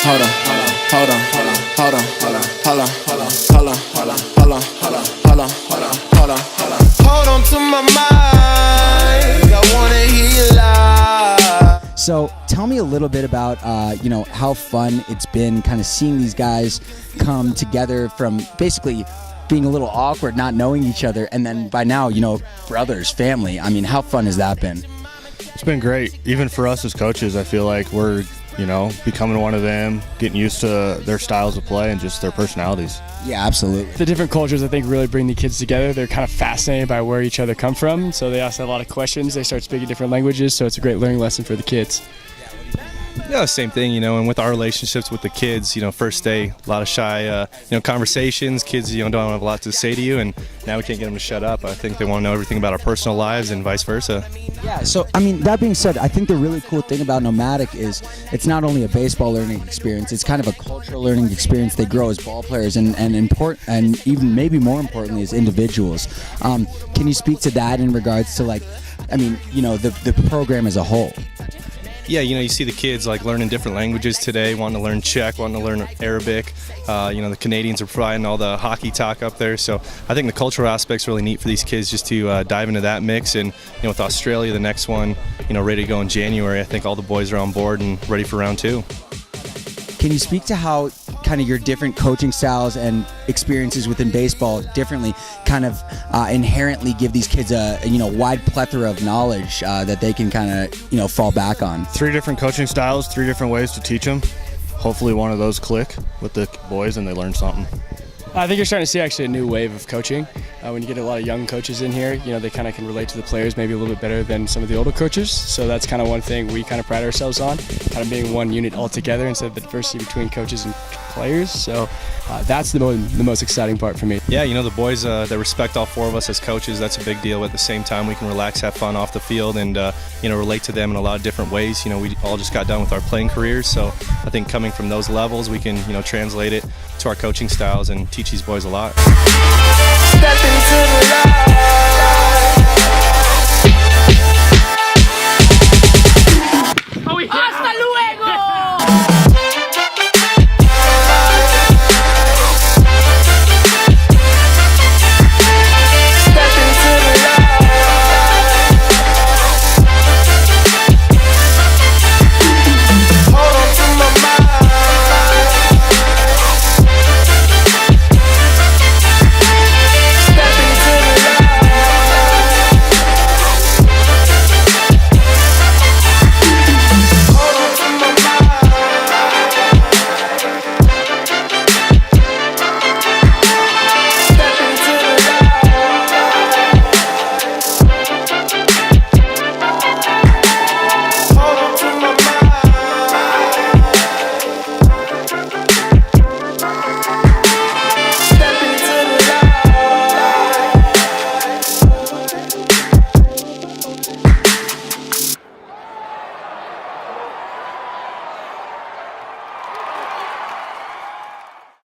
hold on, hold on, hold on, hold on, hold on, hold on, hold on, hold on, hold on, hold on, hold on, hold on, hold on, hold on. Hold on to my mind, I wanna hear you loud. So tell me a little bit about, how fun it's been kind of seeing these guys come together from basically being a little awkward, not knowing each other, and then by now, brothers, family. I mean, how fun has that been? It's been great. Even for us as coaches, I feel like we're, becoming one of them, getting used to their styles of play and just their personalities. Yeah, absolutely. The different cultures, I think, really bring the kids together. They're kind of fascinated by where each other come from, so they ask a lot of questions. They start speaking different languages, so it's a great learning lesson for the kids. Yeah, same thing, and with our relationships with the kids, first day, a lot of shy, conversations. Kids, don't have a lot to say to you, and now we can't get them to shut up. I think they want to know everything about our personal lives and vice versa. Yeah, so, that being said, I think the really cool thing about Nomadic is it's not only a baseball learning experience, it's kind of a cultural learning experience. They grow as ball players and even maybe more importantly as individuals. Can you speak to that in regards to, the program as a whole? Yeah, you see the kids learning different languages today, wanting to learn Czech, wanting to learn Arabic. The Canadians are providing all the hockey talk up there. So I think the cultural aspect's really neat for these kids just to dive into that mix. And with Australia, the next one, ready to go in January, I think all the boys are on board and ready for round 2. Can you speak to how kind of your different coaching styles and experiences within baseball differently kind of inherently give these kids a wide plethora of knowledge that they can kind of fall back on? 3 different coaching styles, 3 different ways to teach them. Hopefully one of those click with the boys and they learn something. I think you're starting to see actually a new wave of coaching. When you get a lot of young coaches in here, they kind of can relate to the players maybe a little bit better than some of the older coaches. So that's kind of one thing we kind of pride ourselves on, kind of being one unit altogether instead of the diversity between coaches and players. So that's the most exciting part for me. Yeah, the boys that respect all 4 of us as coaches, that's a big deal. At the same time, we can relax, have fun off the field, and relate to them in a lot of different ways. We all just got done with our playing careers, so I think coming from those levels, we can translate it to our coaching styles and teach these boys a lot. Step into the light.